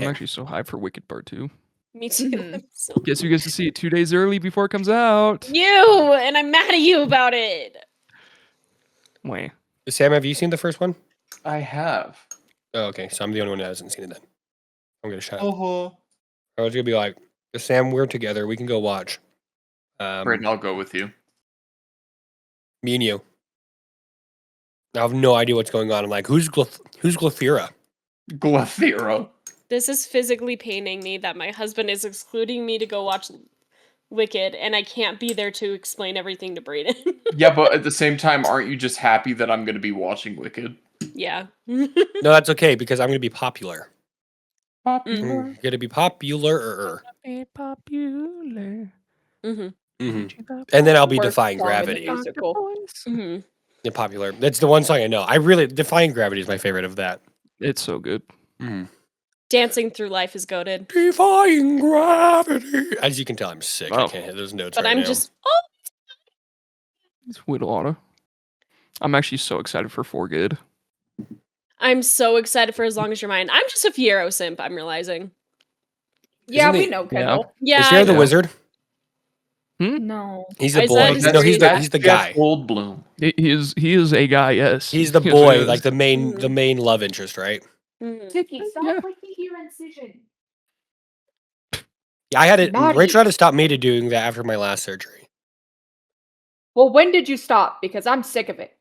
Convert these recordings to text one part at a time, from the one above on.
I'm actually so hyped for Wicked Part 2. Me too. Mhm. I'm so Guess you get to see it 2 days early before it comes out. you, and I'm mad at you about it. Wait. Sam, have you seen the first one? I have. Oh, okay. So I'm the only one that hasn't seen it then. I'm gonna shut up. Oh, I was gonna be like, Sam, we're together. We can go watch. Brayden, I'll go with you. Me and you. I have no idea what's going on. I'm like, who's Glafira? Glathera. This is physically paining me that my husband is excluding me to go watch Wicked, and I can't be there to explain everything to Brayden. Yeah, but at the same time, aren't you just happy that I'm going to be watching Wicked? Yeah. No, that's okay because I'm gonna be popular. Popular. I'm gonna be popular. Be popular. And then I'll be Worst defying song in the gravity. musical. The popular. That's the one song I know. I really defying gravity is my favorite of that. It's so good. Dancing Through Life is goated. Defying gravity. As you can tell, I'm sick. I Oh. can't hit those notes But right I'm now. just It's Widow Auto. I'm actually so excited for For Good. I'm so excited for As Long As You're Mine. I'm just a Fiero simp, I'm realizing. Yeah, Isn't we he- know Yeah. Kendall. Yeah. Is Jared the Yeah. wizard? No. He's the I boy. said he's No, he's the the guy. Jeff Goldblum. He is a guy, yes. He's the Yes, boy, he is. like the main love interest, right? Tookie, stop Yeah. licking your incision. Yeah, I had it. Naughty. Rachel had to stop me to doing that after my last surgery. Well, when did you stop? Because I'm sick of it.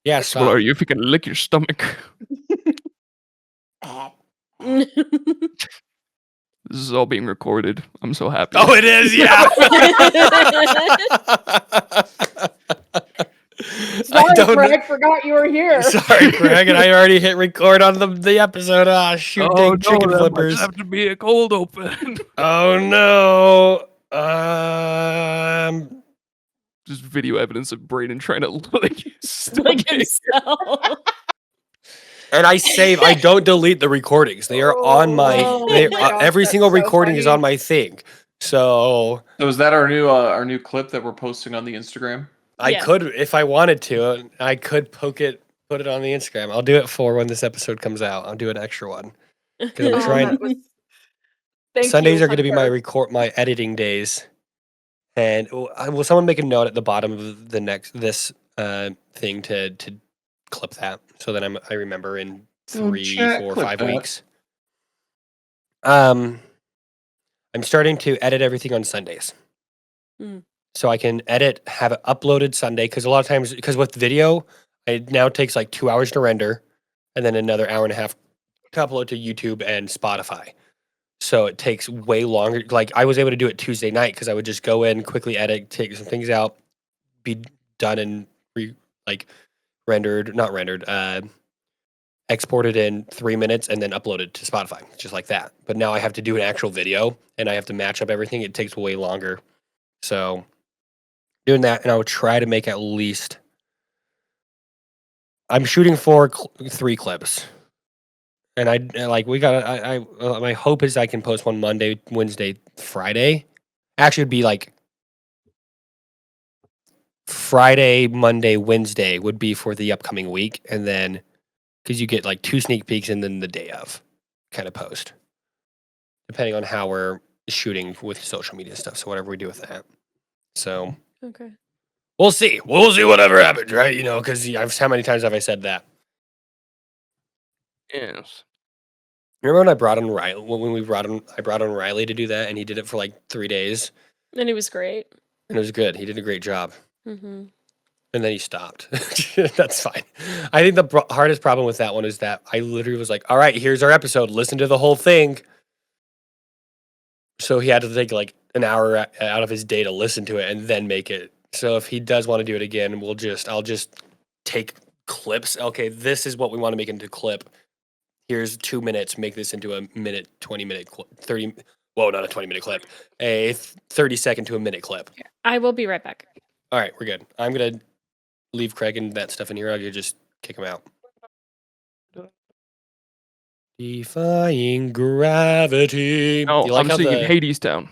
Yeah, What stop. are you if you can lick your stomach? This is all being recorded. I'm so happy. Oh, it is. Yeah. Sorry, Craig, forgot you were here. Sorry, Craig, and I already hit record on the episode. Ah, shoot, dang chicken that flippers. must have to be a cold open. Oh no. Just video evidence of Brayden trying to lick his stomach. like himself. And I don't delete the recordings. They are on my. Oh They, my gosh, every that's single so recording is funny. on my thing. So So is that our new clip that we're posting on the Instagram? I Yeah. could, if I wanted to, I could put it on the Instagram. I'll do it for when this episode comes out. I'll do an extra one. 'Cause I'm Oh, trying. that was- Thank Sundays you, are going to be my Hunter. my editing days. And will someone make a note at the bottom of this thing to clip that so that I remember in Oh, 3, chat, 4, clip 5 that. weeks. I'm starting to edit everything on Sundays. So I can have it uploaded Sunday because a lot of times, because with video, it now takes like 2 hours to render and then another hour and a half to upload to YouTube and Spotify. So it takes way longer. Like I was able to do it Tuesday night because I would just go in, quickly edit, take some things out, be done and exported in 3 minutes and then uploaded to Spotify, just like that. But now I have to do an actual video and I have to match up everything. It takes way longer. So doing that, and I would try to make at least. I'm shooting for 3 clips. And my hope is I can post one Monday, Wednesday, Friday. Actually, it'd be like Friday, Monday, Wednesday would be for the upcoming week. And then, because you get like 2 sneak peeks and then the day of kind of post, depending on how we're shooting with social media stuff. So whatever we do with that. So Okay. we'll see. We'll see whatever happens, right? You know, because how many times have I said that? Yes. Remember when I brought on Riley? I brought on Riley to do that, and he did it for like 3 days, And it was great. and it was good. He did a great job, Mm-hmm. and then he stopped. That's fine. I think the hardest problem with that one is that I literally was like, "All right, here's our episode. Listen to the whole thing." So he had to take like an hour out of his day to listen to it and then make it. So if he does want to do it again, I'll just take clips. Okay, this is what we want to make into a clip. Here's 2 minutes, make this into a minute, 20-minute, 30, well, not a 20-minute clip, a 30-second to a minute clip. I will be right back. All right, we're good. I'm going to leave Craig and that stuff in here. I'll just kick him out. Defying gravity. No, Do you like I'm how singing Hades Town.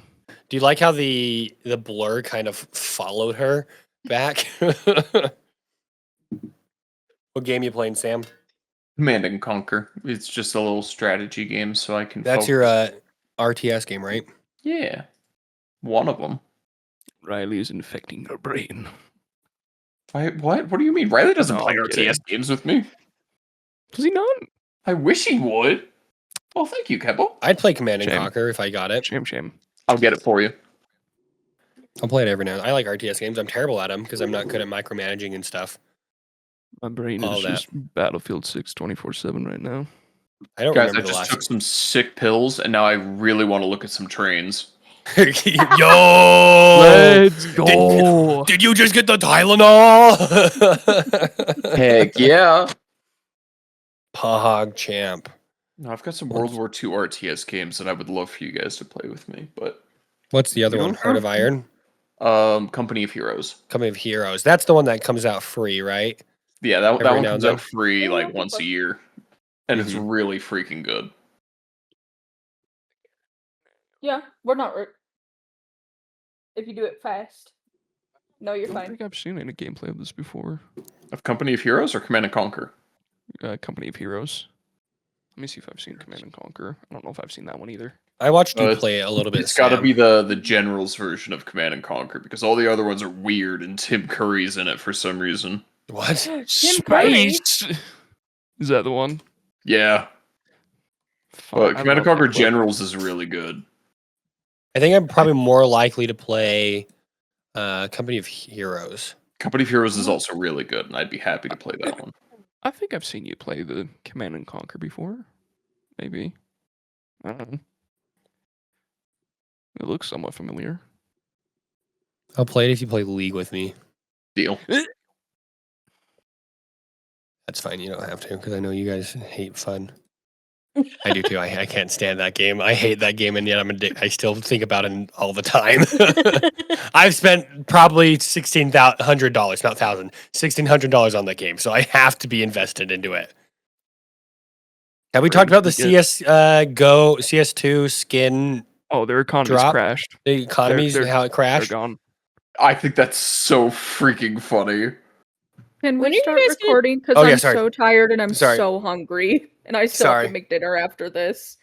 Do you like how the blur kind of followed her back? What game you playing, Sam? Command and Conquer. It's just a little strategy game, so I can. That's focus. your RTS game, right? Yeah, one of them. Riley is infecting your brain. What? What do you mean? Riley doesn't No, play I'm RTS kidding. games with me. Does he not? I wish he would. Well, thank you, Kebble. I'd play Command and Shame. Conquer if I got it. Shame. I'll get it for you. I'll play it every now and then. I like RTS games. I'm terrible at them because I'm not good at micromanaging and stuff. My brain All is that. just Battlefield 6 24/7 right now. I don't Guys, I remember the just last. took some sick pills, and now I really want to look at some trains. Yo! Let's go. Did you just get the Tylenol? Heck yeah! Pog champ. No, I've got some World War II RTS games that I would love for you guys to play with me, but What's the other You one? don't Heart of Iron? Company of Heroes. Company of Heroes. That's the one that comes out free, right? Yeah, that Every one now comes and out free then. like once a year, and it's Mhm. really freaking good. Yeah, we're not. If you do it fast. No, I you're don't fine. think I've seen any gameplay of this before. Of Company of Heroes or Command and Conquer? Company of Heroes. Let me see if I've seen Command and Conquer. I don't know if I've seen that one either. I watched you it's- play it a little bit. It's got to Sam. be the General's version of Command and Conquer because all the other ones are weird, and Tim Curry's in it for some reason. What? Tim Curry? Space! Is that the one? Yeah, Fuck, but I Command and love Conquer that clip. Generals is really good. I think I'm probably more likely to play Company of Heroes. Company of Heroes is also really good, and I'd be happy to play that one. I think I've seen you play the Command and Conquer before. Maybe. I don't know. It looks somewhat familiar. I'll play it if you play League with me. Deal. That's fine. You don't have to because I know you guys hate fun. I do too. I can't stand that game. I hate that game, and yet I still think about it all the time. I've spent probably $1,600, not thousand, $1,600 on that game, so I have to be invested into it. Have we talked about the CS Go CS2 skin? Oh, their economy's Drop? crashed. The economies They're- and how it They're crashed? gone. I think that's so freaking funny. Can When are we you start guys gonna- recording? Because Oh, yeah, I'm sorry. so tired and I'm Sorry. so hungry. And I still have Sorry. to make dinner after this.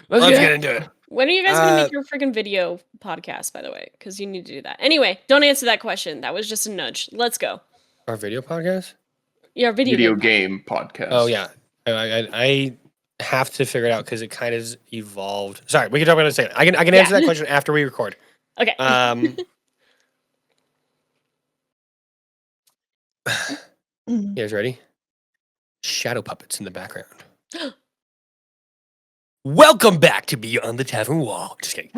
Let's Let's get get it. into it. When are you guys gonna Uh, make your freaking video podcast, by the way? Because you need to do that. Anyway, don't answer that question. That was just a nudge. Let's go. Our video podcast? Yeah, Video game. game podcast. Oh, yeah. I have to figure it out because it kind of evolved. Sorry, we can talk about it in a second. I can answer Yeah. that question after we record. Okay. You guys ready? Shadow puppets in the background. Welcome back to Beyond the Tavern Wall. Just kidding.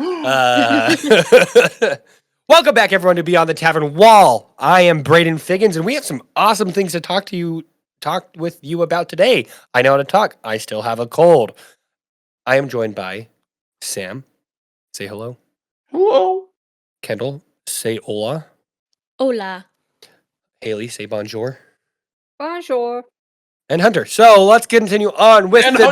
Welcome back, everyone, to Beyond the Tavern Wall. I am Braden Figgins, and we have some awesome things to talk with you about today. I know how to talk. I still have a cold. I am joined by Sam. Say hello. Hello. Kendall. Say hola. Hola. Haley. Say bonjour. Bonjour. And Hunter. So let's continue on with And He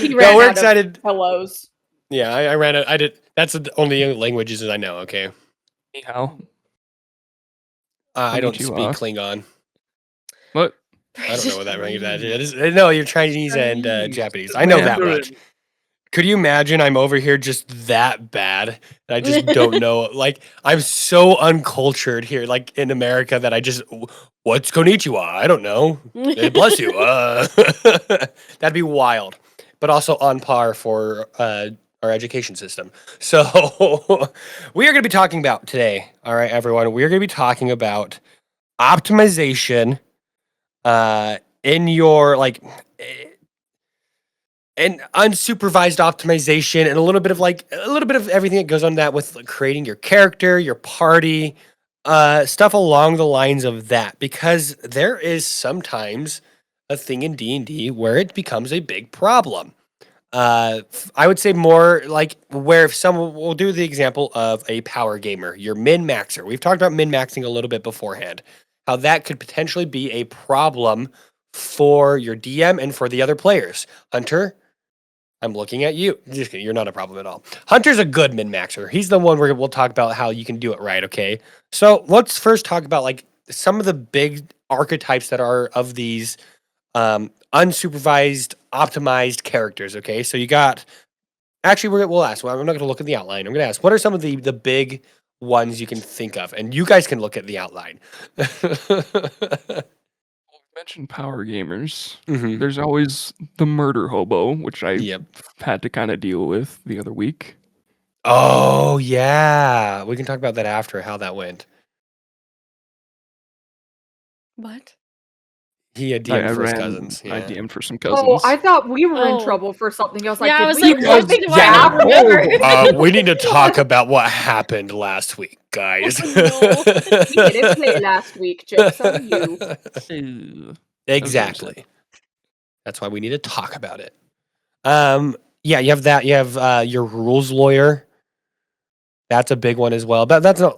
No, ran we're out of excited. hellos. Yeah, I ran it. I did. That's the only languages I know. Okay, Anyhow. I don't speak Konnichiwa. Klingon. What? I don't know what that language that is. No, you're Chinese and Chinese. Japanese. I know that Mandarin. much. Could you imagine I'm over here just that bad? And I just don't know. Like, I'm so uncultured here, like in America, that I just, what's konnichiwa? I don't know. Bless you. That'd be wild, but also on par for our education system. So we are going to be talking about today. All right, everyone. We are going to be talking about optimization in your and unsupervised optimization and a little bit of everything that goes on that with creating your character, your party, stuff along the lines of that, because there is sometimes a thing in D&D where it becomes a big problem. I would say more like where if someone will do the example of a power gamer, your min-maxer. We've talked about min-maxing a little bit beforehand, how that could potentially be a problem for your DM and for the other players. Hunter, I'm looking at you. Just kidding, you're not a problem at all. Hunter's a good min-maxer. He's the one where we'll talk about how you can do it right, okay? So let's first talk about like some of the big archetypes that are of these unsupervised, optimized characters. Okay, so you got. Actually, we'll ask. Well, I'm not going to look at the outline. I'm going to ask, what are some of the big ones you can think of, and you guys can look at the outline. Mentioned power gamers. Mhm. There's always the murder hobo, which I Yep. had to kind of deal with the other week. Oh yeah, we can talk about that after how that went. What? He had I DM'd for his ran. cousins. I Yeah. DM'd for some Oh, cousins. I thought we were in Oh. trouble for something. I was Yeah, I like, was did like, we what? just Do I not remember? We need to talk about what happened last week, guys. Oh, no. We didn't play last week. Joke's on you. Ew. Exactly. That's why we need to talk about it. Yeah, you have that. You have your rules lawyer. That's a big one as well. But that's not.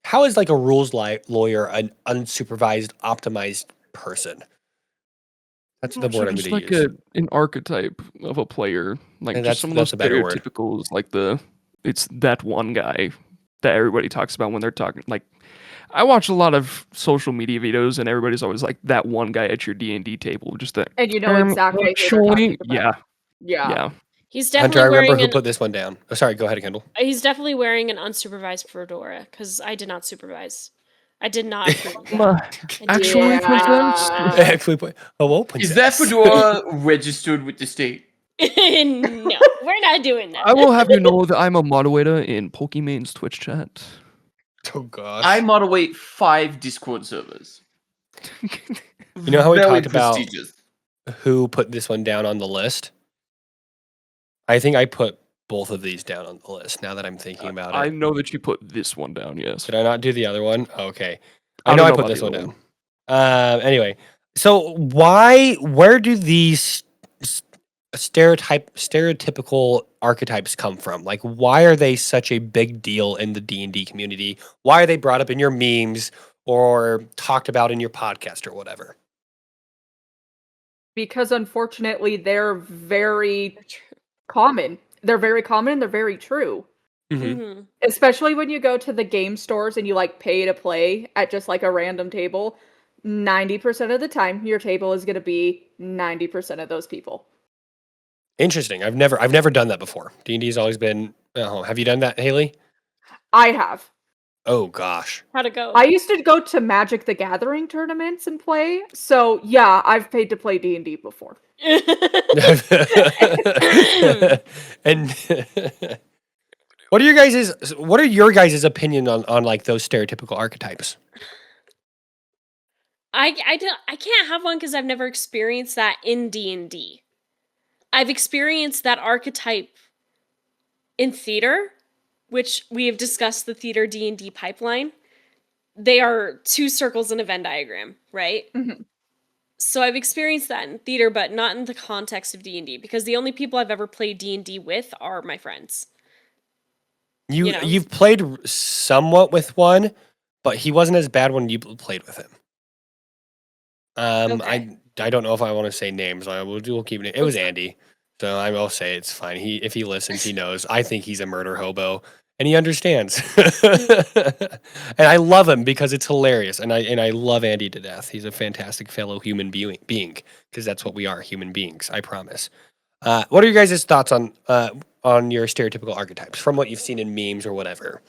How is like a rules lawyer an unsupervised, optimized person? That's the word I'm just going to like use. an archetype of a player, like And just some of that's those a better word. stereotypicals, like it's that one guy that everybody talks about when they're talking. Like, I watch a lot of social media videos, and everybody's always like that one guy at your D&D table, just that. And you know exactly who they're talking about. Yeah, Yeah. yeah. He's Hunter, I definitely remember wearing who an. put this one down. Oh, sorry, go ahead, Kendall. He's definitely wearing an unsupervised fedora because I did not supervise. I did not. Actually, presents. Actually, hello, princess. Is that fedora registered with the state? No, we're not doing that. I will have you know that I'm a moderator in Pokemon's Twitch chat. Oh gosh. I moderate 5 Discord servers. You know how we Very talked about prestigious. who put this one down on the list? I think I put both of these down on the list now that I'm thinking about it. I know that you put this one down. Yes. Did I not do the other one? Okay. I I know don't I know put about this the one other down. Anyway, so where do these stereotypical archetypes come from? Like, why are they such a big deal in the D&D community? Why are they brought up in your memes or talked about in your podcast or whatever? Because unfortunately, they're very common. They're very common and they're very true. Mm-hmm. Especially when you go to the game stores and you like pay to play at just like a random table. 90% of the time, your table is going to be 90% of those people. Interesting. I've never done that before. D&D's always been. Oh, have you done that, Haley? I have. Oh gosh. How'd it go? I used to go to Magic the Gathering tournaments and play. So yeah, I've paid to play D&D before. And what are your guys' opinion on like those stereotypical archetypes? I can't have one because I've never experienced that in D&D. I've experienced that archetype in theater, which we have discussed the theater D&D pipeline. They are 2 circles in a Venn diagram, right? Mhm. So I've experienced that in theater, but not in the context of D&D, because the only people I've ever played D&D with are my friends. You know? You've played somewhat with one, but he wasn't as bad when you played with him. Okay. I don't know if I want to say names. We'll keep it. It was Andy, so I will say it's fine. If he listens, he knows. I think he's a murder hobo, and he understands. And I love him because it's hilarious, and I love Andy to death. He's a fantastic fellow human being because that's what we are, human beings. I promise. What are your guys' thoughts on your stereotypical archetypes from what you've seen in memes or whatever?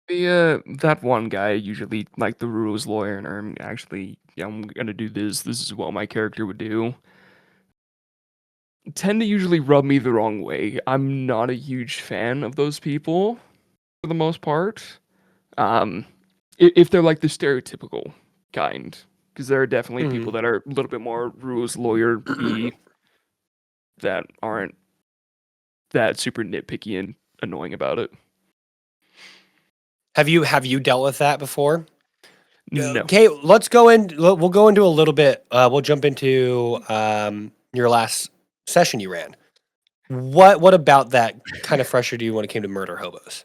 That one guy usually like the rules lawyer, and I'm gonna do this. This is what my character would do. Tend to usually rub me the wrong way. I'm not a huge fan of those people for the most part. If they're like the stereotypical kind, because there are definitely people that are a little bit more rules lawyer y that aren't that super nitpicky and annoying about it. Have you dealt with that before? No. Okay, let's go in. We'll go into a little bit. We'll jump into your last session you ran. What about that kind of frustrated you when it came to murder hobos?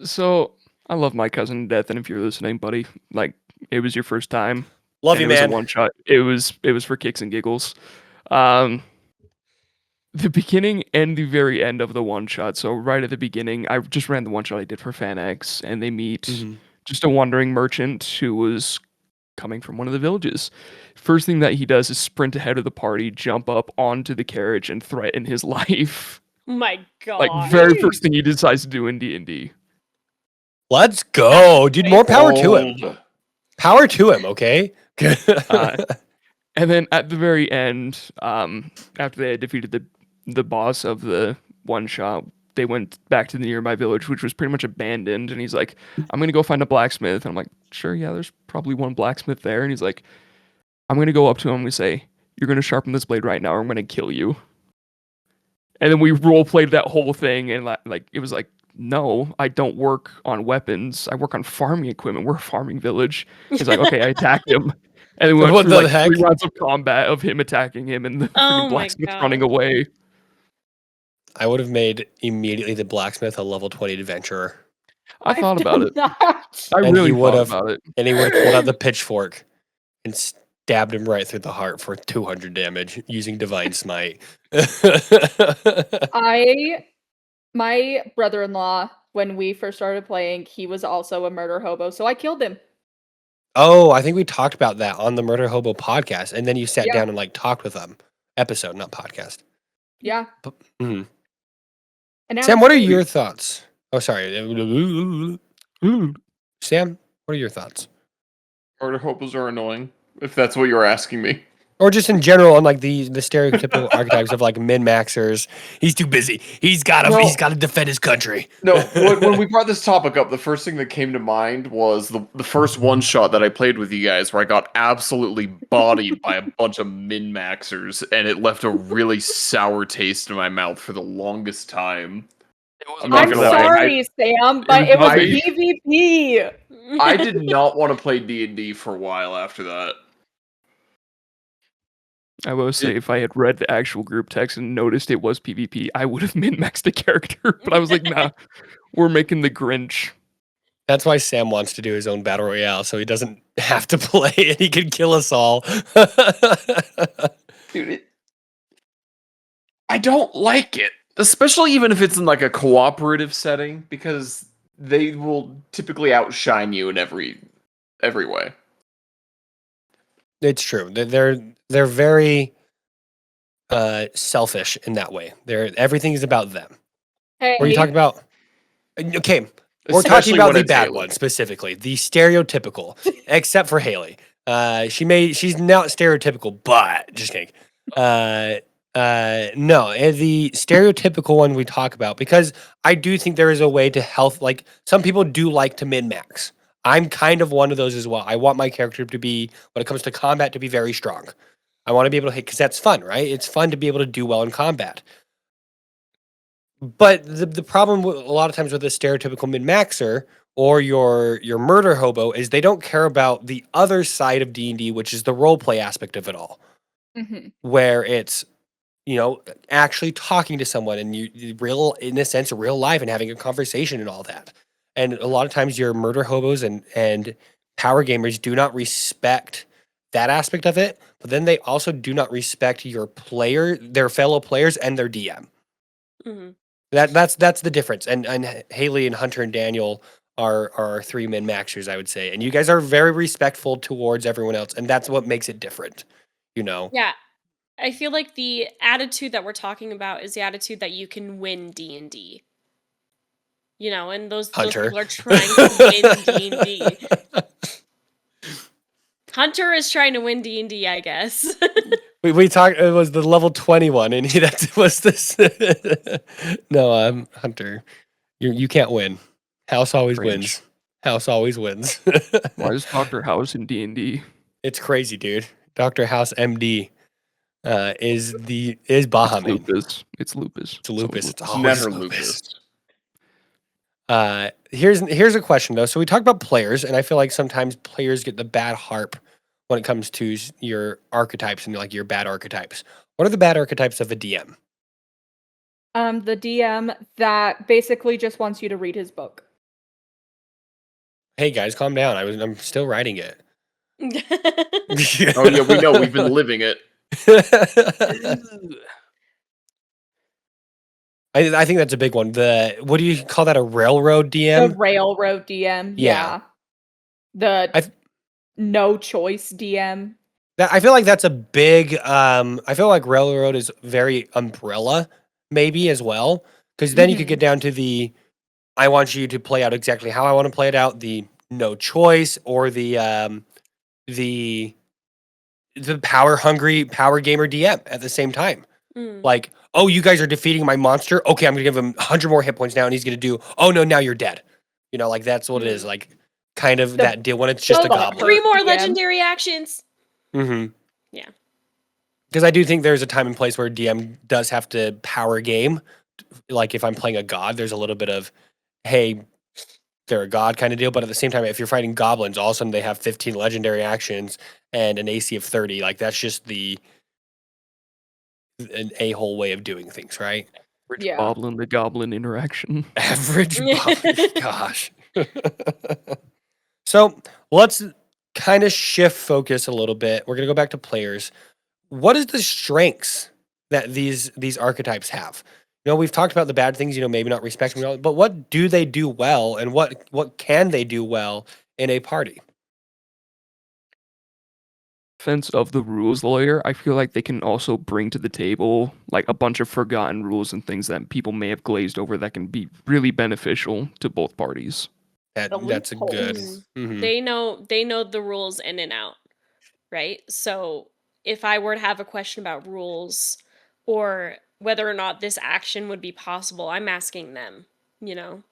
So I love my cousin to death, and if you're listening, buddy, like it was your first time. Love and you, it was man. a one shot. It was for kicks and giggles. The beginning and the very end of the one shot. So right at the beginning, I just ran the one shot I did for FanX, and they meet just a wandering merchant who was coming from one of the villages. First thing that he does is sprint ahead of the party, jump up onto the carriage, and threaten his life. My Like God. very first thing he decides to do in D&D. Let's go, dude. More power to him. Bold. Power to him. Okay. And then at the very end, after they had defeated the boss of the one shot, they went back to the nearby village, which was pretty much abandoned. And he's like, "I'm gonna go find a blacksmith." And I'm like, "Sure, yeah, there's probably one blacksmith there." And he's like, "I'm gonna go up to him and we say, you're gonna sharpen this blade right now, or I'm gonna kill you." And then we role played that whole thing, and like it was like, "No, I don't work on weapons. I work on farming equipment. We're a farming village." He's like, "Okay," I attacked him. And then we went What through the like heck? 3 rounds of combat of him attacking him and the Oh freaking my blacksmith God. running away. I would have made immediately the blacksmith a level 20 adventurer. I thought about it. That. I And really he would thought have- about it. And he would have pulled out the pitchfork and stabbed him right through the heart for 200 damage using Divine Smite. My brother-in-law, when we first started playing, he was also a murder hobo, so I killed him. Oh, I think we talked about that on the Murder Hobo podcast. And then you sat Yeah. down and like talked with them. Episode, not podcast. Yeah. Mhm. And now Sam, it's what are free. your thoughts? Oh, sorry. Sam, what are your thoughts? Murderhobos are annoying, if that's what you're asking me. Or just in general on like the stereotypical archetypes of like min-maxers. He's too busy. He's got to defend his country. No, when we brought this topic up, the first thing that came to mind was the first one shot that I played with you guys, where I got absolutely bodied by a bunch of min-maxers, and it left a really sour taste in my mouth for the longest time. I'm not I'm gonna lie, sorry, Sam, but it was PvP. I did not want to play D&D for a while after that. I will say, if I had read the actual group text and noticed it was PvP, I would have min-maxed the character. But I was like, nah, we're making the Grinch. That's why Sam wants to do his own battle royale, so he doesn't have to play and he can kill us all. Dude, I don't like it. Especially even if it's in like a cooperative setting, because they will typically outshine you in every way. It's true. They're very selfish in that way. Everything's about them. Hey, What are you talking about? Okay, we're Especially talking about when the it's bad Haley. one specifically, the stereotypical, except for Haley. She's not stereotypical, but just kidding. No, the stereotypical one we talk about, because I do think there is a way to like some people do like to min-max. I'm kind of one of those as well. I want my character to be, when it comes to combat, to be very strong. I want to be able to hit, because that's fun, right? It's fun to be able to do well in combat. But the problem a lot of times with the stereotypical min-maxer or your murder hobo is they don't care about the other side of D&D, which is the role play aspect of it all, where it's, actually talking to someone and you real, in a sense, real life and having a conversation and all that. And a lot of times your murder hobos and power gamers do not respect that aspect of it, but then they also do not respect their fellow players and their DM. Mm-hmm. That's the difference. And Haley and Hunter and Daniel are our 3 min-maxers, I would say. And you guys are very respectful towards everyone else, and that's what makes it different, Yeah. I feel like the attitude that we're talking about is the attitude that you can win D&D. And those Hunter. people are trying to win D&D. Hunter is trying to win D&D, I guess. We talked. It was the level 21, and that was this. No, I'm Hunter. You can't win. House always Cringe. wins. House always wins. Why is Dr. House in D&D? It's crazy, dude. Dr. House MD is It's Bahamut. lupus. It's lupus. It's lupus. It's It's always never lupus. lupus. Here's a question though. So we talk about players, and I feel like sometimes players get the bad harp when it comes to your archetypes and like your bad archetypes. What are the bad archetypes of a DM? The DM that basically just wants you to read his book. Hey guys, calm down. I'm still writing it. Oh yeah, we know. We've been living it. I think that's a big one. What do you call that? A railroad The DM? railroad DM. Yeah. The no choice DM. I feel like that's a big. I feel like Railroad is very umbrella, maybe as well, because then you could get down to the. I want you to play out exactly how I want to play it out. The no choice or the power hungry power gamer DM at the same time. Like, oh, you guys are defeating my monster. Okay, I'm gonna give him 100 more hit points now, and he's gonna do. Oh no, now you're dead. You know, like that's what it is. Like, kind of that deal when it's just a goblin. 3 more DM. legendary actions. Yeah. Because I do think there's a time and place where DM does have to power game. Like if I'm playing a god, there's a little bit of, hey, they're a god kind of deal. But at the same time, if you're fighting goblins, all of a sudden they have 15 legendary actions and an AC of 30. Like that's just an a-hole way of doing things, right? Average Yeah. Boblin the Goblin interaction. Average boblin, gosh. So let's kind of shift focus a little bit. We're gonna go back to players. What is the strengths that these archetypes have? You know, we've talked about the bad things, you know, maybe not respecting, but what do they do well, and what can they do well in a party? Defense of the rules lawyer, I feel like they can also bring to the table like a bunch of forgotten rules and things that people may have glazed over that can be really beneficial to both parties. That's a good. loopholes. They know the rules in and out, right? So if I were to have a question about rules or whether or not this action would be possible, I'm asking them, you know.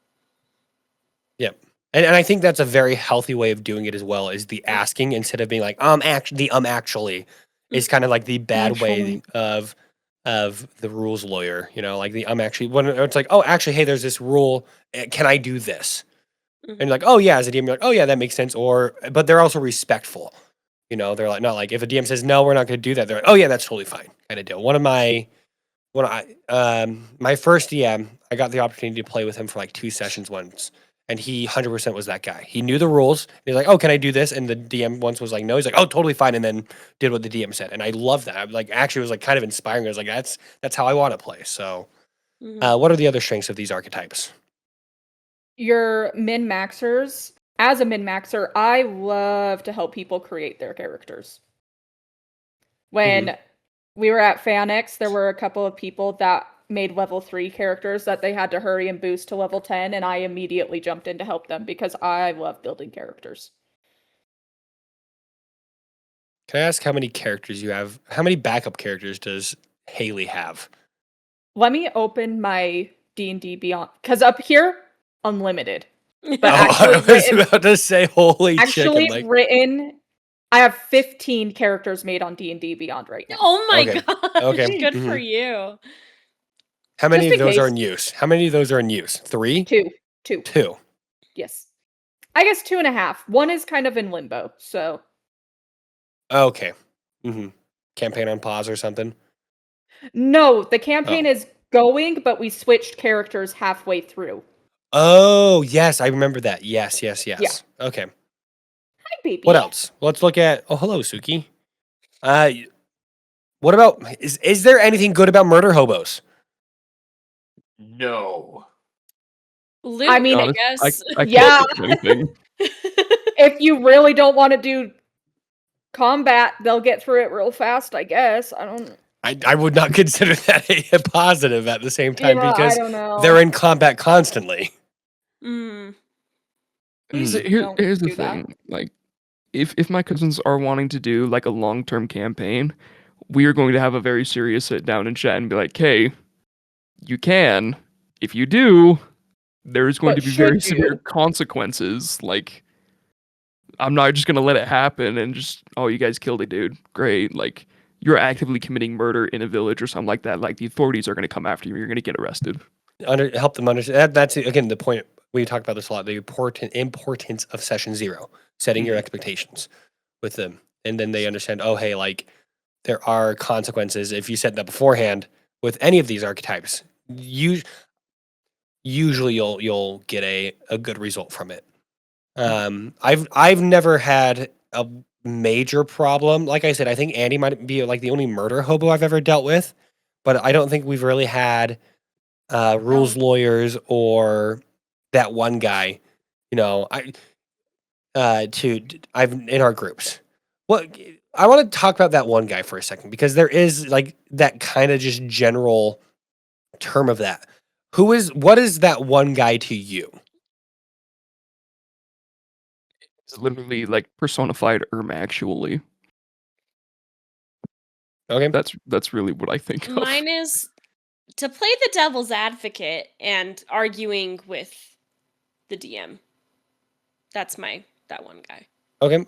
Yep. And I think that's a very healthy way of doing it as well, is the asking instead of being like, actually is kind of like the bad way of the rules lawyer, you know, like the actually, when it's like, oh, actually, hey, there's this rule. Can I do this? And you're like, oh yeah, as a DM, you're like, oh yeah, that makes sense. But they're also respectful. You know, they're like, not like if a DM says, no, we're not going to do that. They're like, oh yeah, that's totally fine. Kind of deal. My first DM, I got the opportunity to play with him for like 2 sessions once. And he 100% was that guy. He knew the rules. He's like, oh, can I do this? And the DM once was like, no. He's like, oh, totally fine. And then did what the DM said. And I love that. I like actually was like kind of inspiring. I was like, that's how I want to play. So, what are the other strengths of these archetypes? Your min-maxers. As a min-maxer, I love to help people create their characters. When we were at FanX, there were a couple of people that made level 3 characters that they had to hurry and boost to level 10, and I immediately jumped in to help them because I love building characters. Can I ask how many characters you have? How many backup characters does Haley have? Let me open my D&D Beyond, because up here, unlimited. But I was about to say, holy actually chicken! Written, I have 15 characters made on D&D Beyond right now. Oh my Okay. gosh. Okay. Good for you. How many Just of in those are case. in use? How many of those are in use? 3? 2. 2. Yes. I guess 2.5. One is kind of in limbo, so. Okay. Campaign on pause or something? No, the campaign is going, but we switched characters halfway through. Oh, yes, I remember that. Yes. Yeah. Okay. Hi, baby. What else? Let's look at. Oh, hello, Suki. What about? Is there anything good about murder hobos? No. Luke, I mean, I guess. I can't Yeah. think of anything. If you really don't want to do combat, they'll get through it real fast, I guess. I don't. I would not consider that a positive at the same time Yeah, because I don't know. they're in combat constantly. Please don't Here's the do that. thing. Like, if my cousins are wanting to do like a long-term campaign, we are going to have a very serious sit down and chat and be like, hey, you can. If you do, there's going But to be very should severe you? consequences. Like, I'm not just gonna let it happen and just, oh, you guys killed a dude. Great. Like, you're actively committing murder in a village or something like that. Like, the authorities are gonna come after you. You're gonna get arrested. Help them understand. That's again the point. We talk about this a lot. The importance of session 0, setting your expectations with them, and then they understand. Oh, hey, like there are consequences if you set that beforehand with any of these archetypes. Usually, you'll get a good result from it. I've never had a major problem. Like I said, I think Andy might be like the only murder hobo I've ever dealt with, but I don't think we've really had rules lawyers or that one guy. You know, in our groups. What I want to talk about that one guy for a second because there is like that kind of just general term of that. What is that one guy to you? It's literally like personified actually. Okay. That's really what I think of. Mine is to play the devil's advocate and arguing with the DM. That's that one guy. Okay.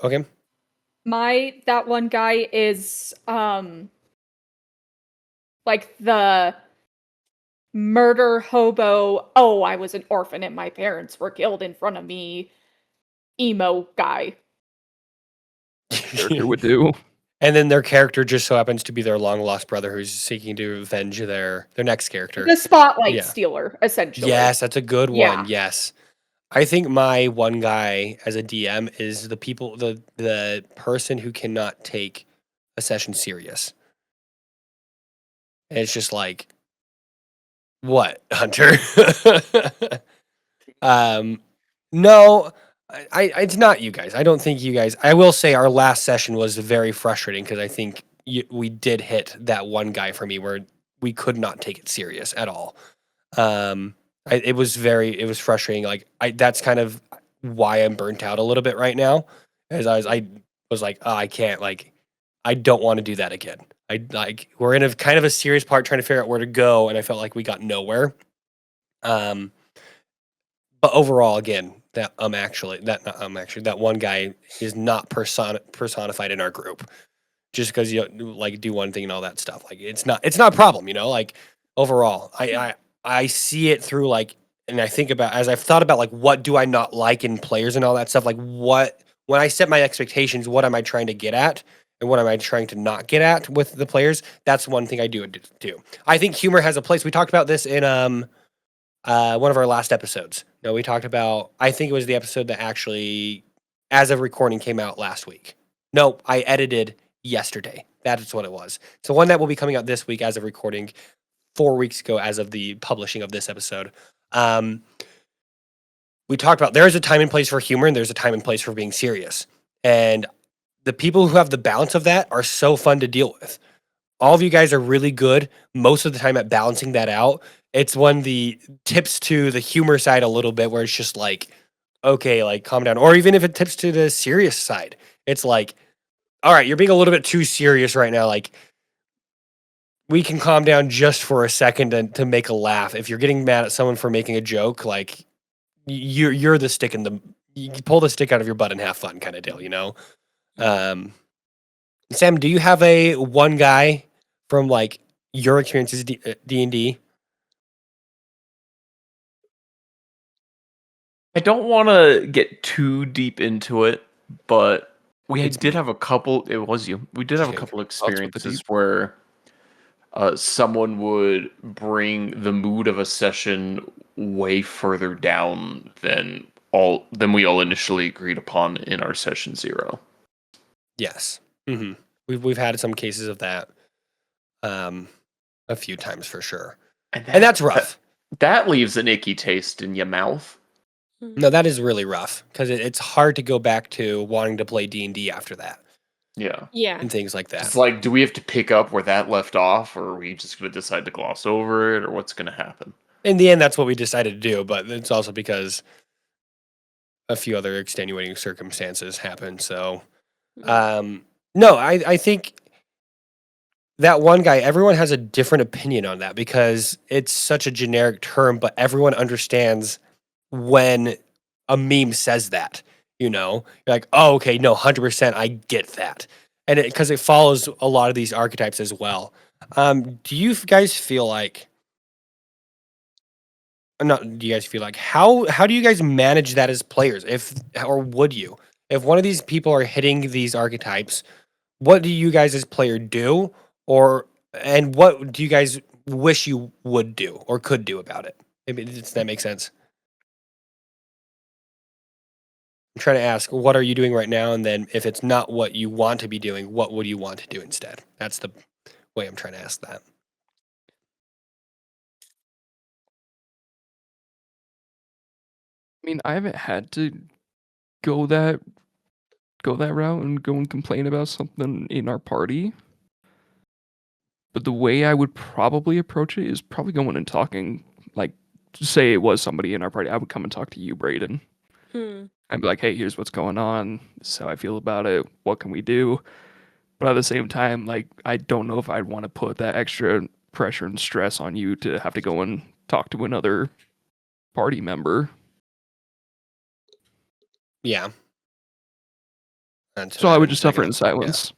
That one guy is like the murder hobo, oh, I was an orphan and my parents were killed in front of me emo guy. Character would do. And then their character just so happens to be their long lost brother who's seeking to avenge their next character. The spotlight Yeah. stealer, essentially. Yes, that's a good Yeah. one. Yes. I think my one guy as a DM is the person who cannot take a session serious. And it's just like, what, Hunter? No, it's not you guys. I don't think you guys. I will say our last session was very frustrating because I think we did hit that one guy for me where we could not take it serious at all. It was frustrating. Like that's kind of why I'm burnt out a little bit right now, as I was like, oh, I can't, like, I don't want to do that again. We're in a kind of a serious part trying to figure out where to go, and I felt like we got nowhere. But overall, again, that one guy is not personified in our group. Just because you like do one thing and all that stuff, like it's not a problem, like overall, I see it through like, and I think about as I've thought about like what do I not like in players and all that stuff, like when I set my expectations, what am I trying to get at and what am I trying to not get at with the players? That's one thing I do. I think humor has a place. We talked about this in one of our last episodes. No, we talked about, I think it was the episode that actually, as of recording, came out last week. No, I edited yesterday. That is what it was. So one that will be coming out this week as of recording, 4 weeks ago as of the publishing of this episode. We talked about there is a time and place for humor and there's a time and place for being serious. And the people who have the balance of that are so fun to deal with. All of you guys are really good most of the time at balancing that out. It's when the tips to the humor side a little bit where it's just like, okay, like calm down. Or even if it tips to the serious side, it's like, all right, you're being a little bit too serious right now. Like, we can calm down just for a second to make a laugh. If you're getting mad at someone for making a joke, like you're the stick in the, you pull the stick out of your butt and have fun kind of deal, Sam, do you have a one guy from like your experiences D&D? I don't want to get too deep into it, but It's did me. have a couple. It was you. We did have a Okay. couple with the experiences deep. where someone would bring the mood of a session way further down than we all initially agreed upon in our session 0. Yes. Mm-hmm. We've had some cases of that a few times for sure. And that's rough. That leaves an icky taste in your mouth. No, that is really rough because it's hard to go back to wanting to play D&D after that Yeah. Yeah. and things like that. It's like, do we have to pick up where that left off, or are we just going to decide to gloss over it, or what's going to happen? In the end, that's what we decided to do, but it's also because a few other extenuating circumstances happened. So, no, I think that one guy, everyone has a different opinion on that because it's such a generic term, but everyone understands when a meme says that, you're like, oh, okay, no, 100%, I get that. And because it follows a lot of these archetypes as well. Do you guys feel like, not do you guys feel like, how do you guys manage that as players? Or would you? If one of these people are hitting these archetypes, what do you guys as player do? And what do you guys wish you would do or could do about it? Does that make sense? I'm trying to ask, what are you doing right now? And then if it's not what you want to be doing, what would you want to do instead? That's the way I'm trying to ask that. I mean, I haven't had to go that route and go and complain about something in our party. But the way I would probably approach it is probably going and talking, like, say it was somebody in our party, I would come and talk to you, Brayden. I'd be like, hey, here's what's going on. This is how I feel about it. What can we do? But at the same time, like, I don't know if I'd want to put that extra pressure and stress on you to have to go and talk to another party member. Yeah. So I would just suffer in silence.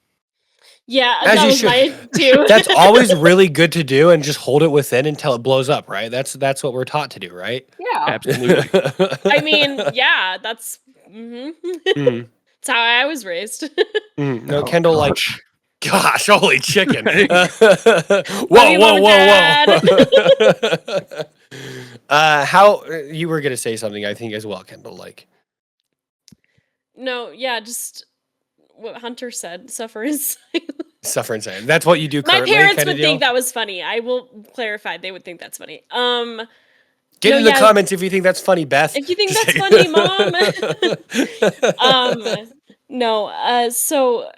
Yeah, As that you was should. mine too. That's always really good to do, and just hold it within until it blows up, right? That's what we're taught to do, right? Yeah. Absolutely. I mean, yeah, that's Mm. that's how I was raised. No, Oh, Kendall, gosh. gosh, holy chicken. Hey. Love you, Mom and How you were gonna say something, I think, as well, Kendall, like. No, yeah, just what Hunter said. Suffer in silence. Suffer and silence. That's what you do My currently, parents kinda would deal? think that was funny. I will clarify; they would think that's funny. Get no, in the yeah, comments if you think that's funny, Beth. if you think Just that's kidding. funny, Mom. No. So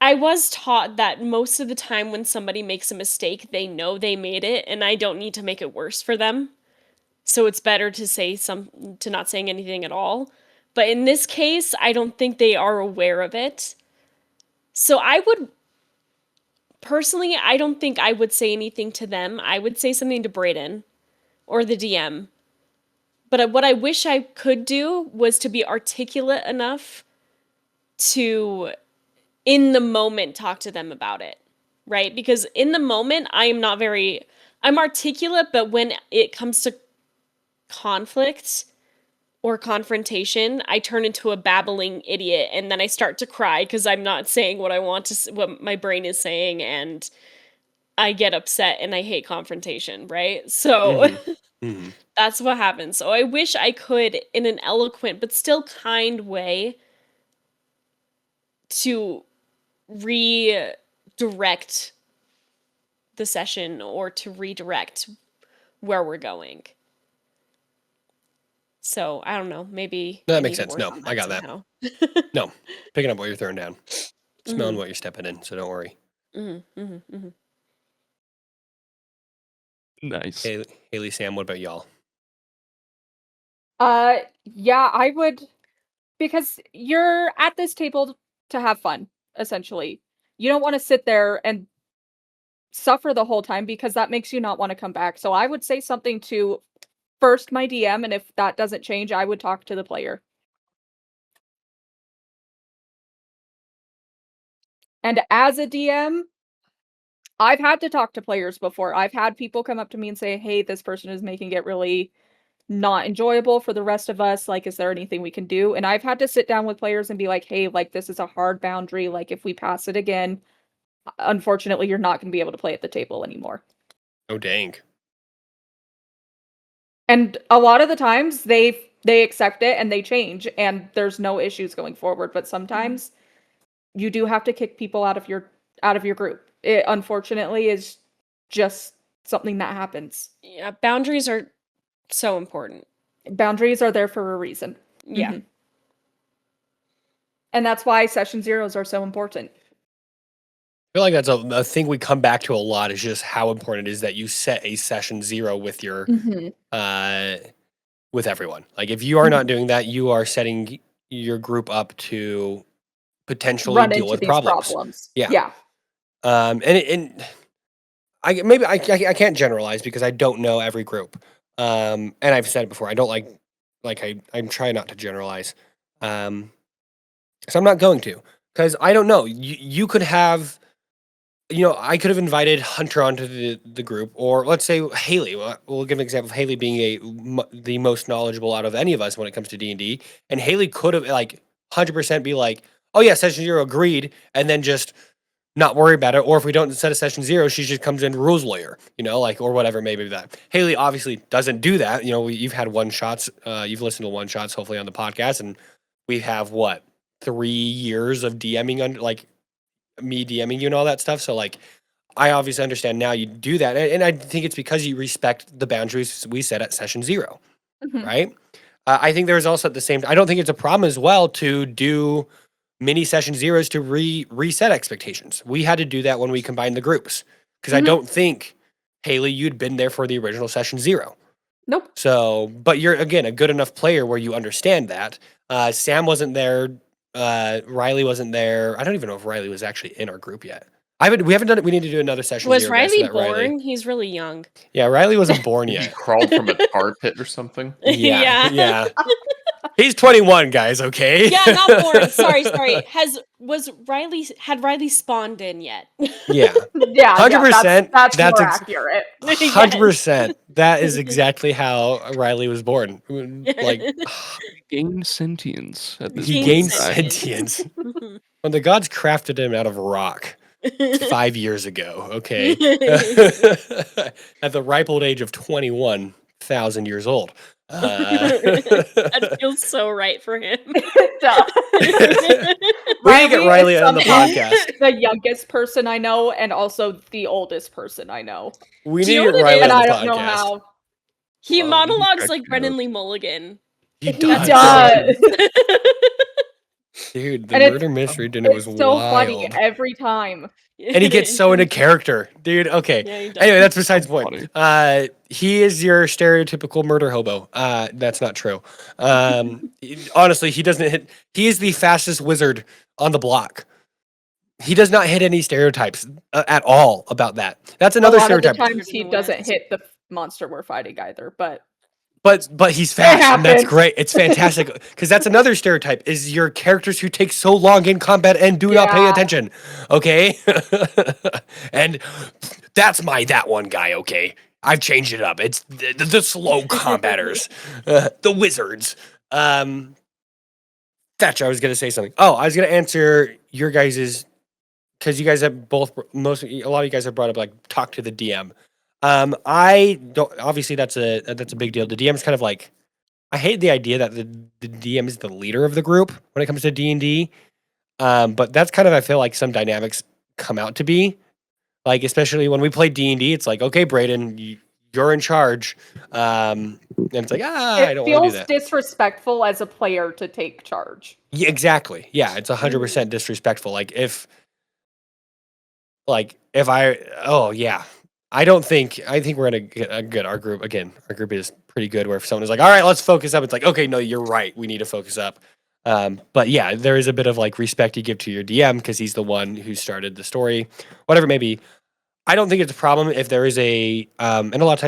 I was taught that most of the time when somebody makes a mistake, they know they made it, and I don't need to make it worse for them. So it's better to not saying anything at all. But in this case, I don't think they are aware of it. So I don't think I would say anything to them. I would say something to Brayden or the DM. But what I wish I could do was to be articulate enough to, in the moment, talk to them about it, right? Because in the moment, I'm articulate, but when it comes to conflict or confrontation, I turn into a babbling idiot, and then I start to cry because I'm not saying what I want to, what my brain is saying, and I get upset and I hate confrontation, right? So that's what happens. So I wish I could, in an eloquent but still kind way, to redirect the session or to redirect where we're going. So I don't know. Maybe No, that I makes need to sense. work No, on I got that. somehow. No, picking up what you're throwing down, smelling what you're stepping in. So don't worry. Nice. Haley, Sam, what about y'all? Yeah, I would, because you're at this table to have fun, essentially. You don't want to sit there and suffer the whole time because that makes you not want to come back. So I would say something to first my DM, and if that doesn't change, I would talk to the player. And as a DM, I've had to talk to players before. I've had people come up to me and say, hey, this person is making it really not enjoyable for the rest of us. Like, is there anything we can do? And I've had to sit down with players and be like, hey, like, this is a hard boundary. Like, if we pass it again, unfortunately, you're not going to be able to play at the table anymore. Oh, dang. And a lot of the times they accept it and they change and there's no issues going forward. But sometimes you do have to kick people out of your group. It unfortunately is just something that happens. Yeah, boundaries are so important. Boundaries are there for a reason. Yeah. Mhm. And that's why session zeros are so important. I feel like that's a thing we come back to a lot, is just how important it is that you set a session 0 with your with everyone. Like, if you are not doing that, you are setting your group up to potentially Run deal into with these problems. Yeah. Yeah. And I can't generalize because I don't know every group. And I've said it before, I don't I'm trying not to generalize. So I'm not going to, because I don't know. You could have, I could have invited Hunter onto the group, or let's say Haley. We'll give an example of Haley being the most knowledgeable out of any of us when it comes to D&D, and Haley could have 100% be like, oh yeah, session 0 agreed, and then just not worry about it. Or if we don't set a session 0, she just comes in rules lawyer, or whatever, maybe that. Haley obviously doesn't do that. You've had one shots, you've listened to one shots hopefully on the podcast, and we have 3 years of DMing me DMing you and all that stuff. So I obviously understand now you do that, and I think it's because you respect the boundaries we set at session 0, Mhm. right? I think there's also at the same. I don't think it's a problem as well to do mini session zeros to reset expectations. We had to do that when we combined the groups because I Mhm. don't think Haley you'd been there for the original session 0. Nope. So, but you're again a good enough player where you understand that. Sam wasn't there. Riley wasn't there. I don't even know if Riley was actually in our group yet. We haven't done it. We need to do another session Was 0, guys, so Riley that Riley. born? He's really young. Yeah, Riley wasn't born He yet. crawled from a tar pit or something. Yeah, Yeah. yeah. He's 21, guys. Okay. Yeah, not born. Sorry. Had Riley spawned in yet? Yeah, Yeah, 100%. That's That's more ex- accurate. 100%. That is exactly how Riley was born. Like Gained sentience at this he point. gained sentience. sentience Mhm. when the gods crafted him out of rock 5 years ago. Okay, at the ripe old age of 21,000 years old. That feels so right for him. Duh. We need to get Riley is on the somehow podcast. the youngest person I know, and also the oldest person I know. We Do need you to know get what it Riley And on I the don't know podcast. how. He Well, monologues check like it Brennan out. Lee Mulligan. He He does. does. Dude, the And murder mystery dinner was It's so funny wild. every time. And he gets so into character, dude. Okay. Yeah, he does. Anyway, that's besides the point. Funny. He is your stereotypical murder hobo. That's not true. Honestly, he doesn't hit. He is the fastest wizard on the block. He does not hit any stereotypes at all about that. That's another a lot stereotype. of the times he In the doesn't West. hit the monster we're fighting either, but But he's fast, and that's happens. great. It's fantastic because that's another stereotype: is your characters who take so long in combat and do not pay Yeah. attention. Okay, and that's that one guy. Okay, I've changed it up. It's the slow combaters, the wizards. Thatch, I was gonna say something. Oh, I was gonna answer your guys's because you guys have both a lot of you guys have brought up like talk to the DM. I don't obviously that's a big deal. The DM is kind of like I hate the idea that the DM is the leader of the group when it comes to D&D. But that's kind of I feel like some dynamics come out to be like especially when we play D&D. It's like okay, Brayden, you're in charge, and it's like I it don't want to do feels that. disrespectful as a player to take charge. Yeah, exactly. Yeah, it's 100% disrespectful. Like if I oh yeah. I think we're in a good our group is pretty good where if someone is like, all right, let's focus up, it's like, okay, no, you're right. We need to focus up. But yeah, there is a bit of like respect you give to your DM because he's the one who started the story, whatever it may be. I don't think it's a problem if there is and a lot of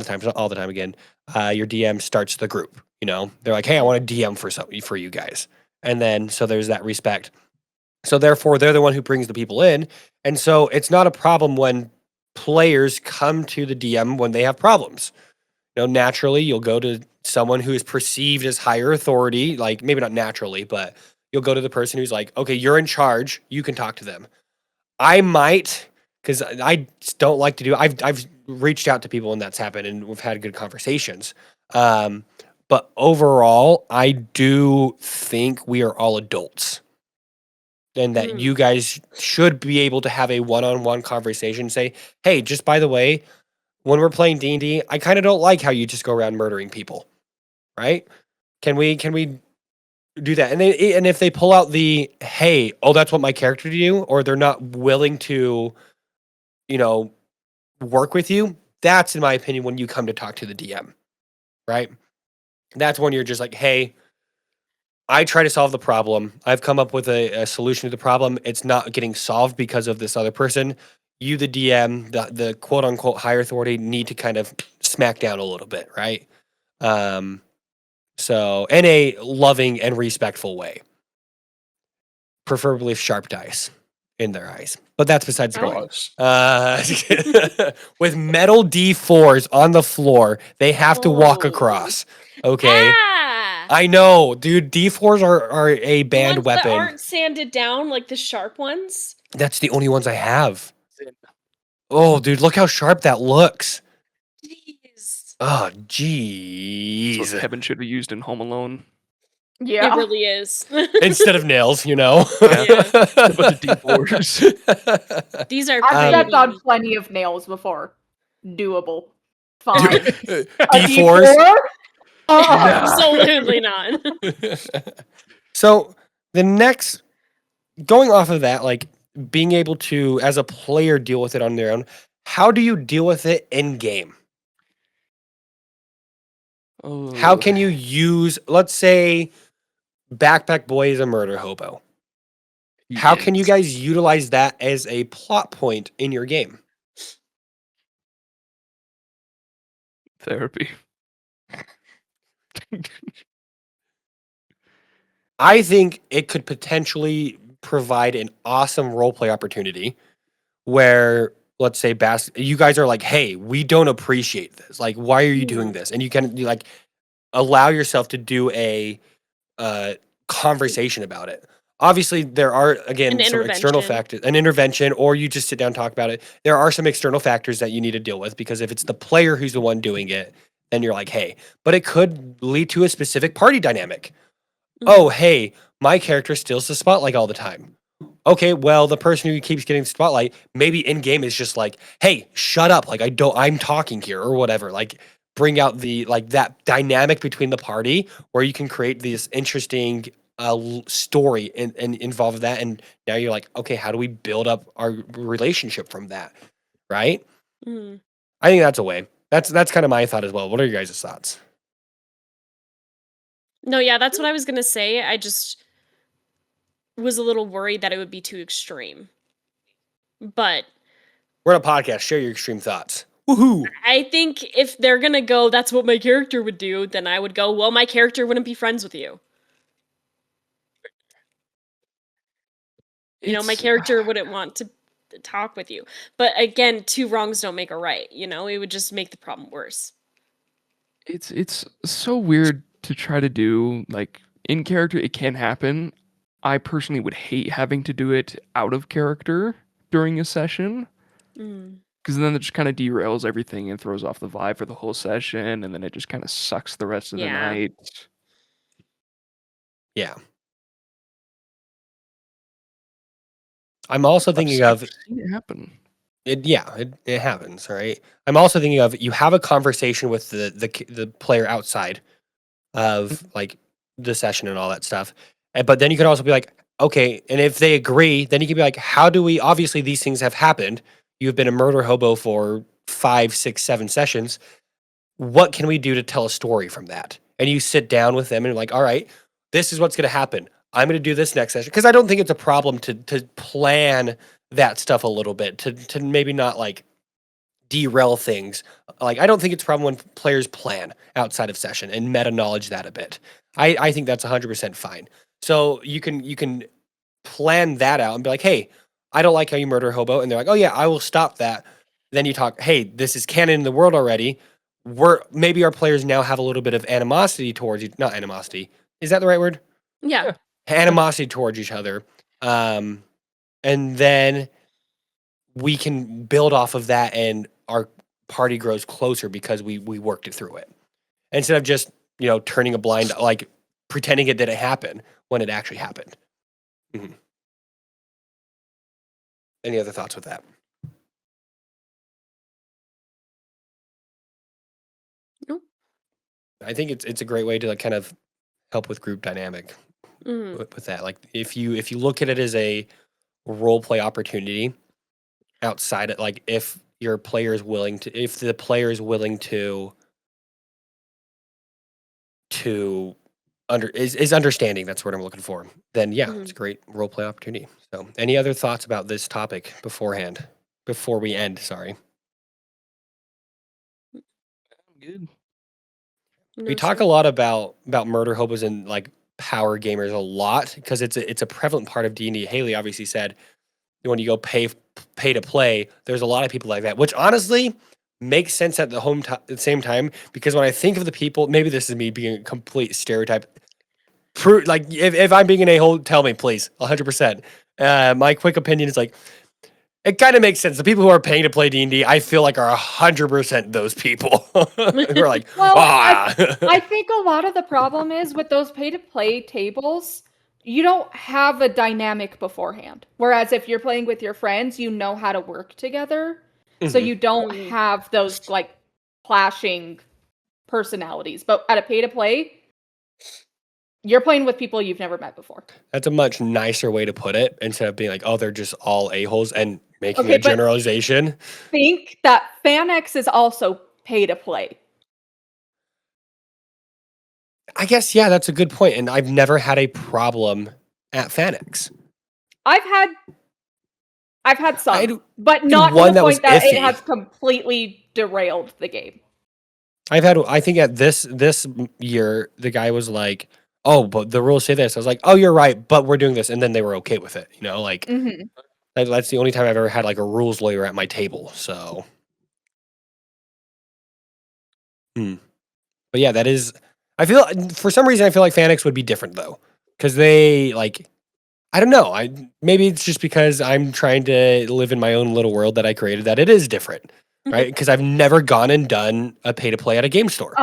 times not all the time again, your DM starts the group, you know, they're like, hey, I want to DM for you guys. And then, so there's that respect. So therefore, they're the one who brings the people in. And so it's not a problem when players come to the DM when they have problems. You know, naturally, you'll go to someone who is perceived as higher authority, like maybe not naturally, but you'll go to the person who's like, okay, you're in charge. You can talk to them. I might, because I don't like to do. I've reached out to people when that's happened, and we've had good conversations. But overall, I do think we are all adults and that you guys should be able to have a one-on-one conversation. Say, hey, just by the way, when we're playing D&D, I kind of don't like how you just go around murdering people, right? Can we do that? And if they pull out the, hey, oh, that's what my character do, or they're not willing to, you know, work with you, that's in my opinion when you come to talk to the DM, right? That's when you're just like, hey, I try to solve the problem. I've come up with a solution to the problem. It's not getting solved because of this other person. You, the DM, the quote unquote higher authority, need to kind of smack down a little bit, right? So in a loving and respectful way, preferably sharp dice in their eyes. But that's besides the point. With metal D4s on the floor, they have to walk Oh. across. Okay. Ah! I know, dude. D4s are a The banned ones weapon. that aren't sanded down, like the sharp ones. That's the only ones I have. Oh, dude, look how sharp that looks. Jeez. Oh, That's jeez. what Kevin should have used in Home Alone. Yeah. It really is. Instead of nails, you know. Yeah. A bunch of D4s. These are I've stepped on baby. plenty of nails before. Doable. Fine. A D4s. D4? Absolutely not. So the next, going off of that, like being able to, as a player, deal with it on their own. How do you deal with it in game? How Oh, can you use, let's say, Backpack Boy is a murder hobo. he How can you is. guys utilize that as a plot point in your game? Therapy. I think it could potentially provide an awesome roleplay opportunity where, let's say, you guys are like, hey, we don't appreciate this. Like, why are you doing this? And you like allow yourself to do a conversation about it. Obviously, there are, again, An some external intervention. factors, an intervention, or you just sit down and talk about it. There are some external factors that you need to deal with because if it's the player who's the one doing it, then you're like, hey, but it could lead to a specific party dynamic. Oh, hey, my character steals the spotlight all the time. Okay, well, the person who keeps getting the spotlight, maybe in game is just like, hey, shut up. Like, I'm talking here or whatever. Like, bring out the, like, that dynamic between the party where you can create this interesting story and involve that. And now you're like, okay, how do we build up our relationship from that? Right? Mhm. I think that's a way. That's kind of my thought as well. What are your guys' thoughts? No, yeah, that's what I was gonna say. I just was a little worried that it would be too extreme. But We're on a podcast. Share your extreme thoughts. Woohoo! I think if they're gonna go, that's what my character would do, then I would go, well, my character wouldn't be friends with you. You know, my It's character wouldn't want to talk with you. But again, two wrongs don't make a right, you know? It would just make the problem worse. it's so weird to try to do like in character. It can happen. I personally would hate having to do it out of character during a session Mm. because then it just kind of derails everything and throws off the vibe for the whole session, and then it just kind of sucks the rest of the Yeah. night. Yeah. I'm also thinking of I've seen it happen. it. Yeah, it happens. Right. I'm also thinking of you have a conversation with the player outside of like the session and all that stuff, but then you can also be like, okay, and if they agree, then you can be like, how do we? Obviously, these things have happened. You've been a murder hobo for 5, 6, 7 sessions. What can we do to tell a story from that? And you sit down with them and you're like, all right, this is what's going to happen. I'm going to do this next session. Because I don't think it's a problem to plan that stuff a little bit, to maybe not like derail things. Like, I don't think it's a problem when players plan outside of session and meta knowledge that a bit. I think that's 100% fine. So you can plan that out and be like, hey, I don't like how you murder hobo. And they're like, oh yeah, I will stop that. Then you talk, hey, this is canon in the world already. Maybe our players now have a little bit of animosity towards you. Not animosity. Is that the right word? Yeah. Animosity towards each other. And then we can build off of that and our party grows closer because we worked it through it. Instead of just, turning a blind, like pretending it didn't happen when it actually happened. Mhm. Any other thoughts with that? Nope. I think it's a great way to like kind of help with group dynamic Mm. with that. Like if you look at it as a role play opportunity outside it, like if the player is willing to is understanding, that's what I'm looking for, then yeah, it's a great role play opportunity. So any other thoughts about this topic before we end? Sorry. Good. No, We talk sir. a lot about murder hobos and like power gamers a lot because it's a prevalent part of D&D. Haley obviously said when you go pay to play, there's a lot of people like that, which honestly makes sense at the same time because when I think of the people, maybe this is me being a complete stereotype. Like if I'm being an a-hole, tell me please, 100%. My quick opinion is like It kind of makes sense. The people who are paying to play D&D, I feel like are 100% those people. We're like, Well, ah. I think a lot of the problem is with those pay-to-play tables, you don't have a dynamic beforehand. Whereas if you're playing with your friends, you know how to work together. So Mhm. you don't have those like clashing personalities. But at a pay-to-play, you're playing with people you've never met before. That's a much nicer way to put it instead of being like, oh, they're just all a-holes and making Okay, a but- generalization. Think that FanX is also pay-to-play. I guess, yeah, that's a good point. And I've never had a problem at FanX. I've had some, I but not to one the that was point that it iffy. has completely derailed the game. I think at this year, the guy was like, oh, but the rules say this. I was like, oh, you're right, but we're doing this. And then they were okay with it. You know, like Mm-hmm. that's the only time I've ever had like a rules lawyer at my table. So, but yeah, that is, I feel, for some reason, I feel like FanX would be different though. Cause they like, I don't know. Maybe it's just because I'm trying to live in my own little world that I created that it is different, right? Because I've never gone and done a pay to play at a game store.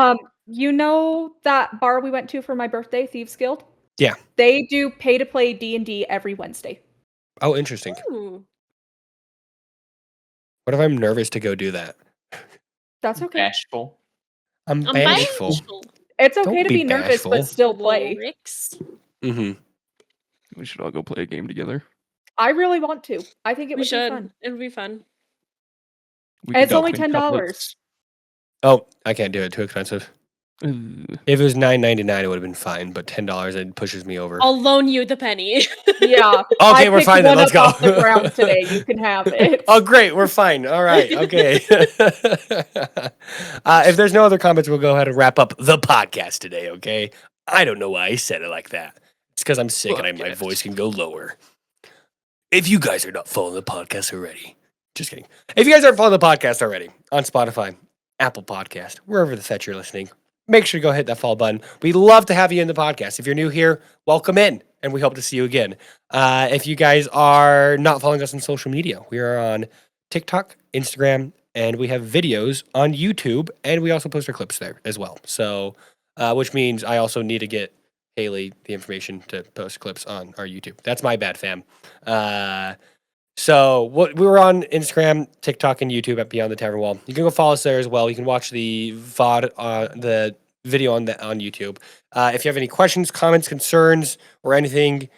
You know that bar we went to for my birthday, Thieves Guild? Yeah. They do pay to play D&D every Wednesday. Oh, interesting. Ooh. What if I'm nervous to go do that? That's okay. Bashful. I'm I'm bashful. bashful. It's okay Don't to be be nervous bashful. but still play. Ricks. Mm-hmm. We should all go play a game together. I really want to. I think it We would be should. fun. It would be fun. We And could it's go only clean $10. couplets. Oh, I can't do it. Too expensive. Ugh. If it was $9.99, it would have been fine. But $10, it pushes me over. I'll loan you the penny. Yeah. Okay, I we're picked fine then. one Let's up go. off the ground today. You can have it. Oh, great. We're fine. All right. Okay. If there's no other comments, we'll go ahead and wrap up the podcast today. Okay. I don't know why I said it like that. It's because I'm sick and my Podcast. voice can go lower. If you guys are not following the podcast already, just kidding. If you guys aren't following the podcast already on Spotify, Apple Podcast, wherever the fetch you're listening, make sure to go hit that follow button. We love to have you in the podcast. If you're new here, welcome in, and we hope to see you again. If you guys are not following us on social media, we are on TikTok, Instagram, and we have videos on YouTube, and we also post our clips there as well. So, which means I also need to get Haley the information to post clips on our YouTube. That's my bad, fam. So we were on Instagram, TikTok, and YouTube at Beyond the Tavern Wall. You can go follow us there as well. You can watch the VOD, the video on YouTube. If you have any questions, comments, concerns, or anything,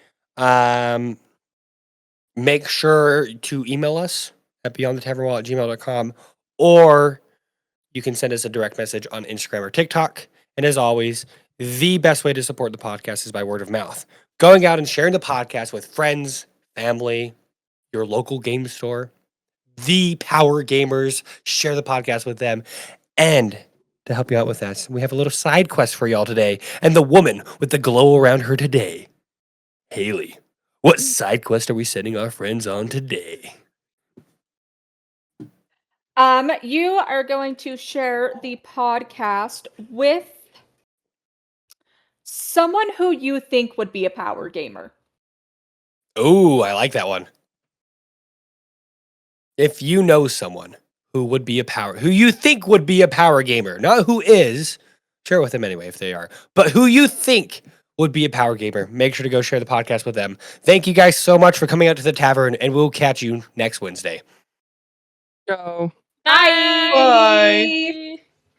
make sure to email us at beyondthetavernwall@gmail.com, or you can send us a direct message on Instagram or TikTok. And as always, the best way to support the podcast is by word of mouth. Going out and sharing the podcast with friends, family, your local game store, the power gamers, share the podcast with them. And to help you out with that, we have a little side quest for y'all today. And the woman with the glow around her today, Haley, what side quest are we sending our friends on today? You are going to share the podcast with someone who you think would be a power gamer. Oh, I like that one. If you know someone who you think would be a power gamer, not who is, share it with them anyway if they are, but who you think would be a power gamer, make sure to go share the podcast with them. Thank you guys so much for coming out to the tavern, and we'll catch you next Wednesday. Go. Bye. Bye.